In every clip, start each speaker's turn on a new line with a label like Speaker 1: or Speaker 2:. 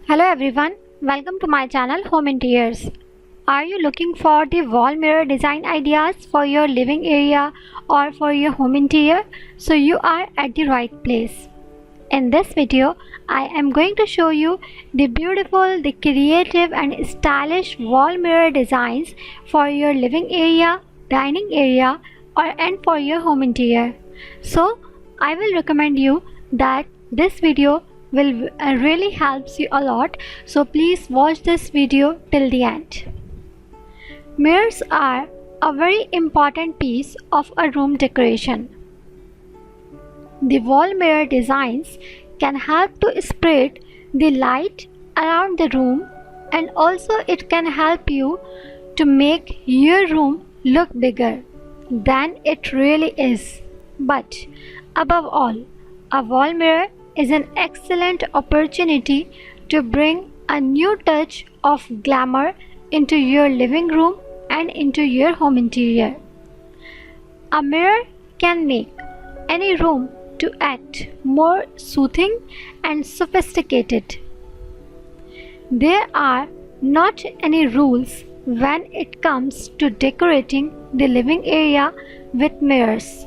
Speaker 1: Hello everyone, welcome to my channel Home Interiors. Are you looking for the wall mirror design ideas for your living area or for your home interior? So you are at the right place. In this video, I am going to show you the beautiful, the creative and stylish wall mirror designs for your living area, dining area and for your home interior. So I will recommend you that this video will really helps you a lot, so please watch this video till the end. Mirrors are a very important piece of a room decoration. The wall mirror designs can help to spread the light around the room, and also it can help you to make your room look bigger than it really is. But above all, a wall mirror is an excellent opportunity to bring a new touch of glamour into your living room and into your home interior. A mirror can make any room to act more soothing and sophisticated. There are not any rules when it comes to decorating the living area with mirrors.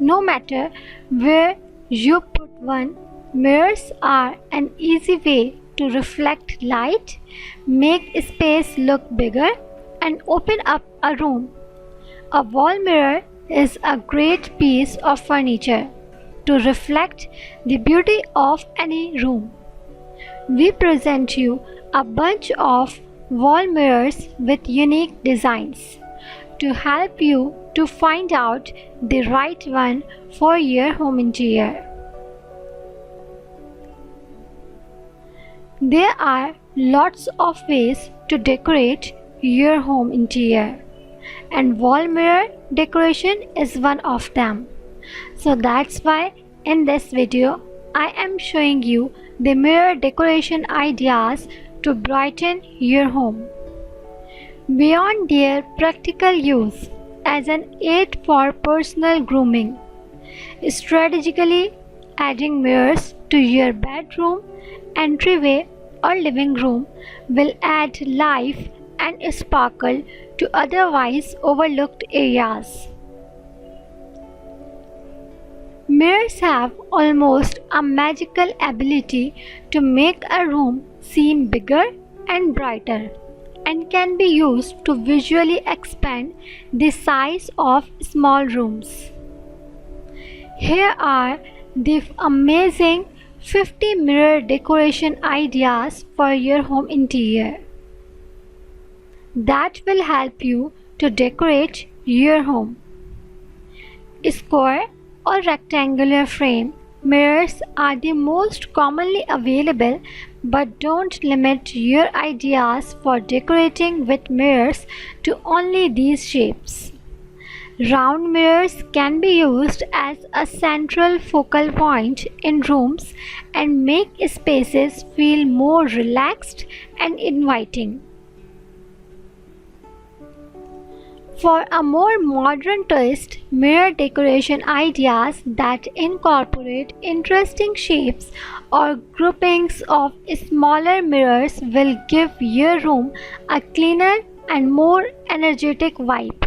Speaker 1: No matter where you put one, mirrors are an easy way to reflect light, make space look bigger, and open up a room. A wall mirror is a great piece of furniture to reflect the beauty of any room. We present you a bunch of wall mirrors with unique designs to help you to find out the right one for your home interior. There are lots of ways to decorate your home interior, and wall mirror decoration is one of them. So that's why in this video I am showing you the mirror decoration ideas to brighten your home. Beyond their practical use as an aid for personal grooming, strategically adding mirrors to your bedroom, entryway or living room will add life and sparkle to otherwise overlooked areas. Mirrors have almost a magical ability to make a room seem bigger and brighter, and can be used to visually expand the size of small rooms. Here are the amazing 50 mirror decoration ideas for your home interior that will help you to decorate your home. Square or rectangular frame mirrors are the most commonly available, but don't limit your ideas for decorating with mirrors to only these shapes. Round mirrors can be used as a central focal point in rooms and make spaces feel more relaxed and inviting. For a more modern twist, mirror decoration ideas that incorporate interesting shapes or groupings of smaller mirrors will give your room a cleaner and more energetic vibe.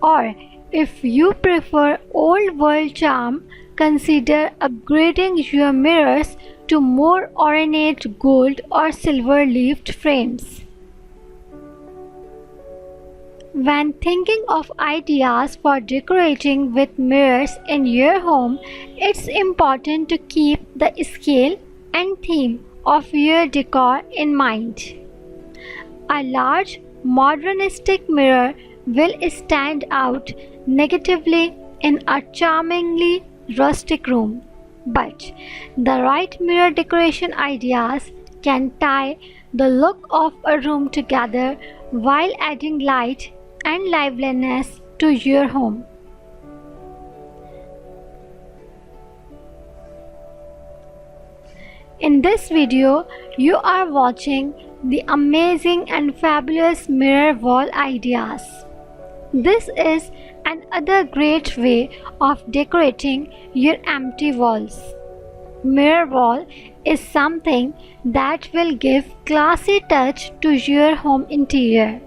Speaker 1: Or if you prefer old world charm, consider upgrading your mirrors to more ornate gold or silver leafed frames. When thinking of ideas for decorating with mirrors in your home, it's important to keep the scale and theme of your decor in mind. A large modernistic mirror will stand out negatively in a charmingly rustic room, but the right mirror decoration ideas can tie the look of a room together while adding light and liveliness to your home. In this video, you are watching the amazing and fabulous mirror wall ideas. This is another great way of decorating your empty walls. mirror wall is something that will give classy touch to your home interior.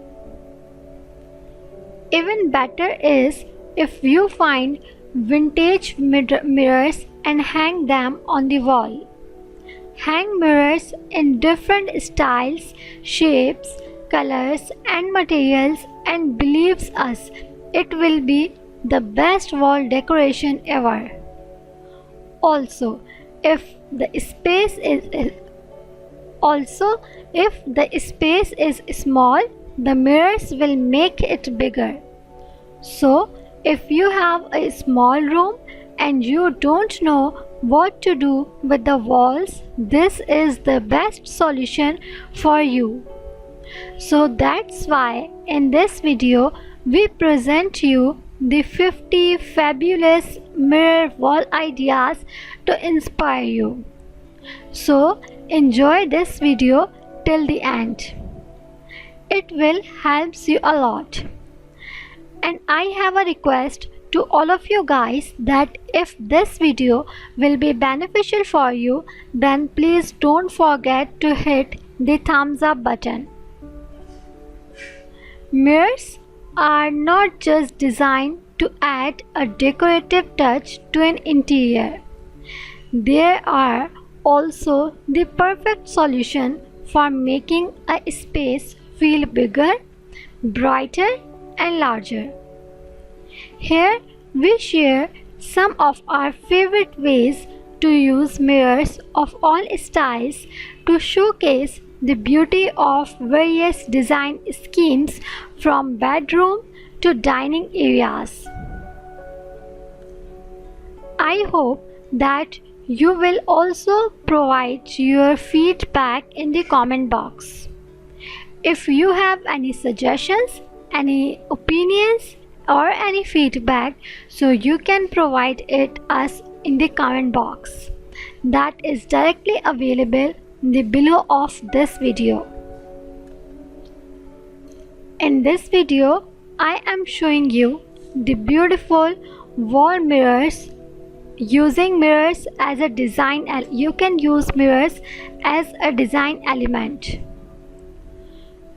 Speaker 1: Even better is if you find vintage mirrors and hang them on the wall. Hang mirrors in different styles, shapes, colors and materials, and believes us, it will be the best wall decoration ever. Also, if the space is small, the mirrors will make it bigger. So, if you have a small room and you don't know what to do with the walls, this is the best solution for you. So that's why in this video we present you the 50 fabulous mirror wall ideas to inspire you. So enjoy this video till the end. It will help you a lot. And I have a request to all of you guys that if this video will be beneficial for you, then please don't forget to hit the thumbs up button. Mirrors are not just designed to add a decorative touch to an interior. They are also the perfect solution for making a space feel bigger, brighter, and larger. Here we share some of our favorite ways to use mirrors of all styles to showcase the beauty of various design schemes from bedroom to dining areas. I hope that you will also provide your feedback in the comment box. If you have any suggestions, any opinions or any feedback, so you can provide it us in the comment box that is directly available in the below of this video. In this video I am showing you the beautiful wall mirrors. Using mirrors as a design, you can use mirrors as a design element.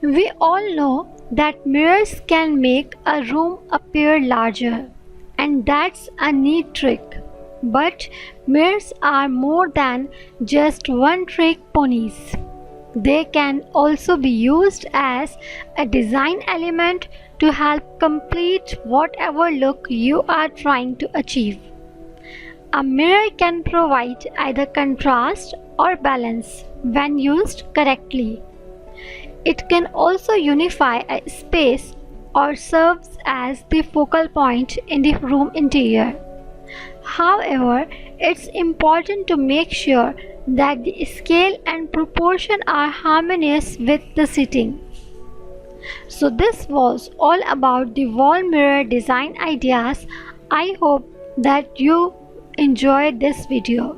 Speaker 1: We all know that mirrors can make a room appear larger, and that's a neat trick. But mirrors are more than just one-trick ponies. They can also be used as a design element to help complete whatever look you are trying to achieve. A mirror can provide either contrast or balance when used correctly. It can also unify a space or serves as the focal point in the room interior. However, it's important to make sure that the scale and proportion are harmonious with the setting. So this was all about the wall mirror design ideas. I hope that you enjoyed this video.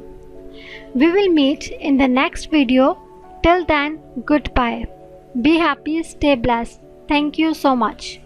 Speaker 1: We will meet in the next video. Till then, goodbye. Be happy, stay blessed. Thank you so much.